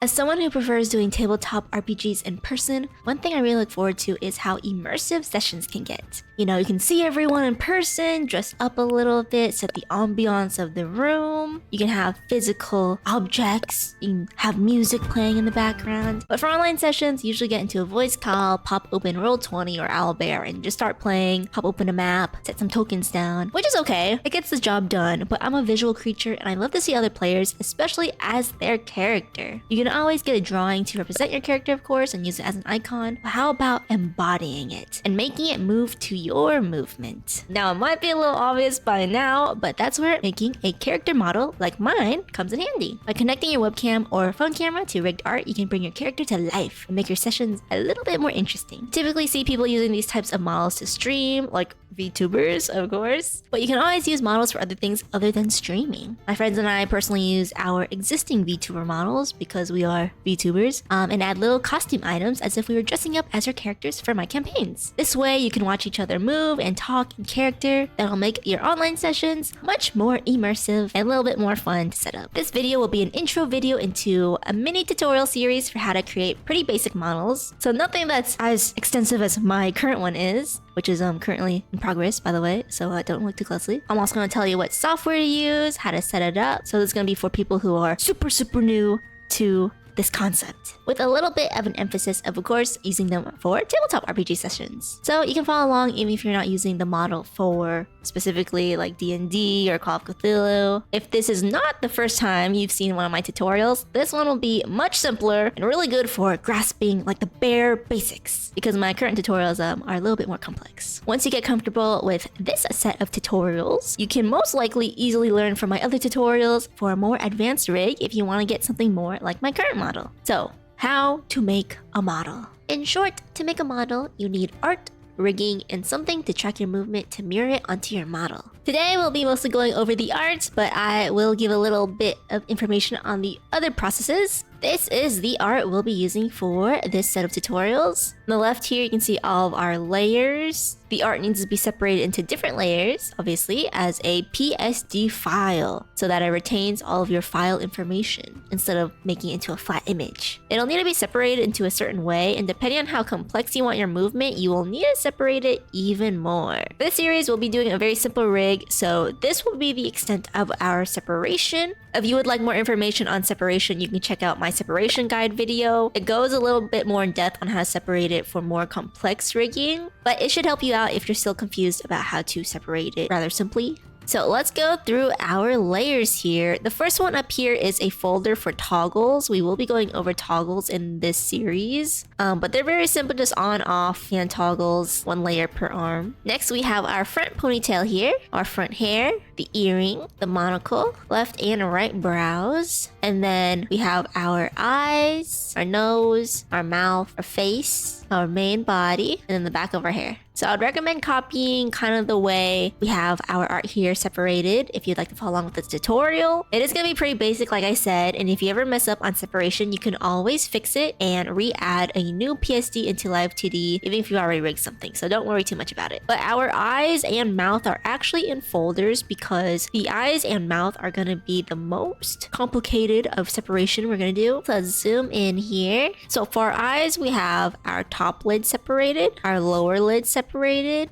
As someone who prefers doing tabletop RPGs in person, one thing I really look forward to is how immersive sessions can get. You know, you can see everyone in person, dress up a little bit, set the ambiance of the room. You can have physical objects, you can have music playing in the background. But for online sessions, you usually get into a voice call, pop open Roll20 or Owlbear and just start playing, pop open a map, set some tokens down, which is okay. It gets the job done, but I'm a visual creature and I love to see other players, especially as their character. You can always get a drawing to represent your character, of course, and use it as an icon, but how about embodying it and making it move to your movement? Now, it might be a little obvious by now, but that's where making a character model like mine comes in handy. By connecting your webcam or phone camera to rigged art, you can bring your character to life and make your sessions a little bit more interesting. You typically see people using these types of models to stream, like VTubers, of course, but you can always use models for other things other than streaming. My friends and I personally use our existing VTuber models because we are VTubers, and add little costume items as if we were dressing up as our characters for my campaigns. This way you can watch each other move and talk in character. That'll make your online sessions much more immersive and a little bit more fun to set up. This video will be an intro video into a mini tutorial series for how to create pretty basic models. So nothing that's as extensive as my current one is, which is currently in progress, by the way, so don't look too closely. I'm also going to tell you what software to use, how to set it up. So this is going to be for people who are super new to this concept, with a little bit of an emphasis of course, using them for tabletop RPG sessions. So you can follow along even if you're not using the model for specifically like D&D or Call of Cthulhu. If this is not the first time you've seen one of my tutorials, this one will be much simpler and really good for grasping like the bare basics, because my current tutorials are a little bit more complex. Once you get comfortable with this set of tutorials, you can most likely easily learn from my other tutorials for a more advanced rig if you want to get something more like my current model. So, how to make a model. In short, to make a model, you need art, rigging, and something to track your movement to mirror it onto your model. Today, we'll be mostly going over the art, but I will give a little bit of information on the other processes. This is the art we'll be using for this set of tutorials. On the left here, you can see all of our layers. The art needs to be separated into different layers, obviously, as a PSD file, so that it retains all of your file information instead of making it into a flat image. It'll need to be separated into a certain way, and depending on how complex you want your movement, you will need to separate it even more. For this series, we'll be doing a very simple rig, so this will be the extent of our separation. If you would like more information on separation, you can check out my separation guide video. It goes a little bit more in depth on how to separate it for more complex rigging, but it should help you out if you're still confused about how to separate it rather simply. So let's go through our layers here. The first one up here is a folder for toggles. We will be going over toggles in this series, but they're very simple, just on, off, hand toggles, one layer per arm. Next, we have our front ponytail here, our front hair, the earring, the monocle, left and right brows, and then we have our eyes, our nose, our mouth, our face, our main body, and then the back of our hair. So I'd recommend copying kind of the way we have our art here separated if you'd like to follow along with this tutorial. It is going to be pretty basic, like I said, and if you ever mess up on separation, you can always fix it and re-add a new PSD into live2d, even if you already rigged something, so don't worry too much about it. But our eyes and mouth are actually in folders because the eyes and mouth are going to be the most complicated of separation we're going to do. So let's zoom in here. So for our eyes, we have our top lid separated, our lower lid separated,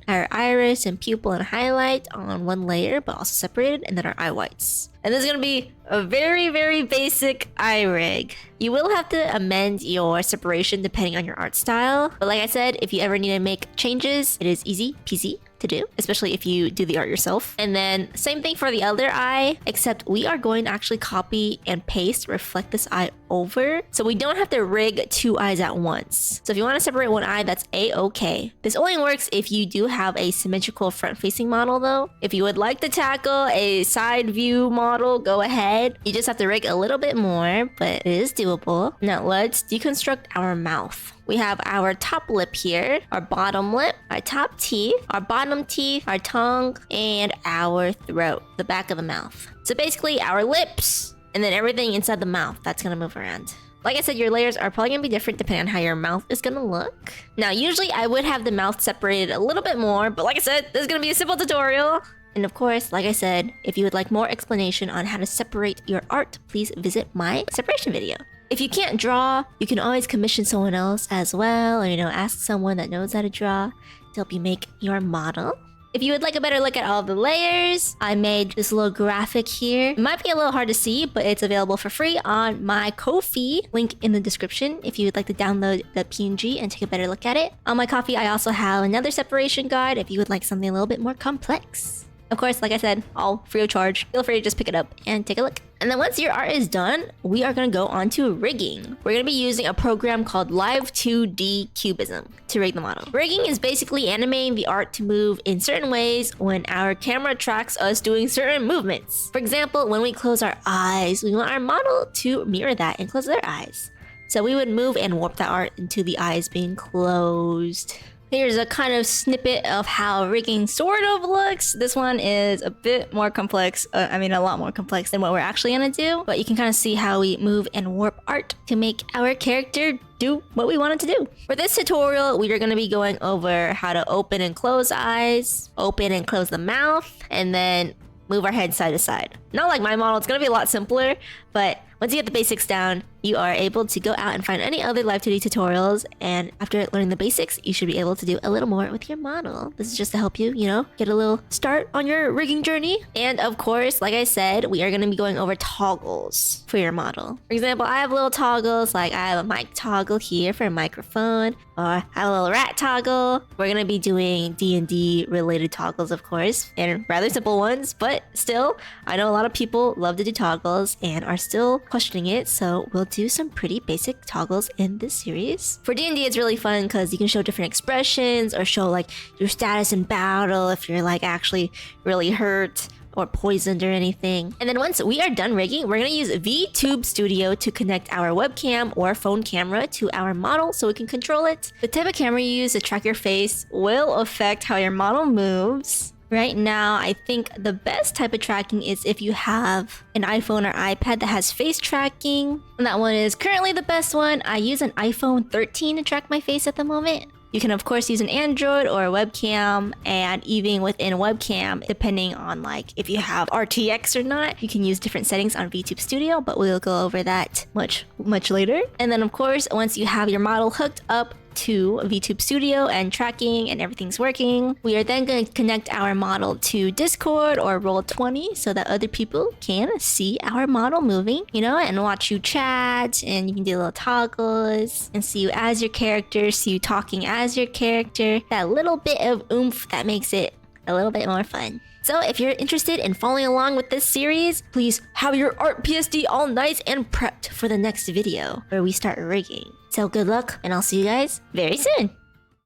our iris and pupil and highlight on one layer but also separated, and then our eye whites. And this is going to be a very basic eye rig. You will have to amend your separation depending on your art style, but like I said, if you ever need to make changes, it is easy peasy to do, especially if you do the art yourself. And then same thing for the other eye, except we are going to actually copy and paste, reflect this eye over, so we don't have to rig two eyes at once. So if you want to separate one eye, that's a-okay. This only works if you do have a symmetrical front-facing model though. If you would like to tackle a side view model, go ahead. You just have to rig a little bit more, but it is doable. Now let's deconstruct our mouth. We have our top lip here, our bottom lip, our top teeth, our bottom teeth, our tongue, and our throat, the back of the mouth. So basically our lips, and then everything inside the mouth, that's gonna move around. Like I said, your layers are probably gonna be different depending on how your mouth is gonna look. Now, usually I would have the mouth separated a little bit more, but like I said, this is gonna be a simple tutorial. And of course, like I said, if you would like more explanation on how to separate your art, please visit my separation video. If you can't draw, you can always commission someone else as well, or ask someone that knows how to draw to help you make your model. If you would like a better look at all the layers, I made this little graphic here. It might be a little hard to see, but it's available for free on my Ko-fi, link in the description if you would like to download the PNG and take a better look at it. On my Ko-fi, I also have another separation guide if you would like something a little bit more complex. Of course, like I said, all free of charge. Feel free to just pick it up and take a look. And then once your art is done, we are going to go on to rigging. We're going to be using a program called live2d Cubism to rig the model. Rigging is basically animating the art to move in certain ways when our camera tracks us doing certain movements. For example, when we close our eyes, we want our model to mirror that and close their eyes. So we would move and warp that art into the eyes being closed. Here's a kind of snippet of how rigging sort of looks. This one is a bit more complex. A lot more complex than what we're actually gonna do. But you can kind of see how we move and warp art to make our character do what we want it to do. For this tutorial, we are going to be going over how to open and close eyes, open and close the mouth, and then move our head side to side. Not like my model, it's going to be a lot simpler, but once you get the basics down, you are able to go out and find any other live2d tutorials, and after learning the basics, you should be able to do a little more with your model. This is just to help you, get a little start on your rigging journey. And of course, like I said, we are going to be going over toggles for your model. For example, I have little toggles, like I have a mic toggle here for a microphone, or I have a little rat toggle. We're going to be doing D&D related toggles, of course, and rather simple ones, but still, I know a lot of people love to do toggles and are still questioning it, so we'll do some pretty basic toggles in this series. For D&D, it's really fun because you can show different expressions or show like your status in battle if you're like actually really hurt or poisoned or anything. And then once we are done rigging, we're gonna use VTube Studio to connect our webcam or phone camera to our model so we can control it. The type of camera you use to track your face will affect how your model moves. Right now, I think the best type of tracking is if you have an iPhone or iPad that has face tracking. And that one is currently the best one. I use an iPhone 13 to track my face at the moment. You can of course use an Android or a webcam, and even within webcam, depending on like if you have RTX or not, you can use different settings on VTube Studio, but we'll go over that much later. And then of course, once you have your model hooked up to VTube Studio and tracking and everything's working, we are then going to connect our model to Discord or Roll20 so that other people can see our model moving, and watch you chat, and you can do little toggles and see you as your character, see you talking as your character. That little bit of oomph that makes it a little bit more fun. So if you're interested in following along with this series, please have your art PSD all nice and prepped for the next video where we start rigging. So good luck, and I'll see you guys very soon.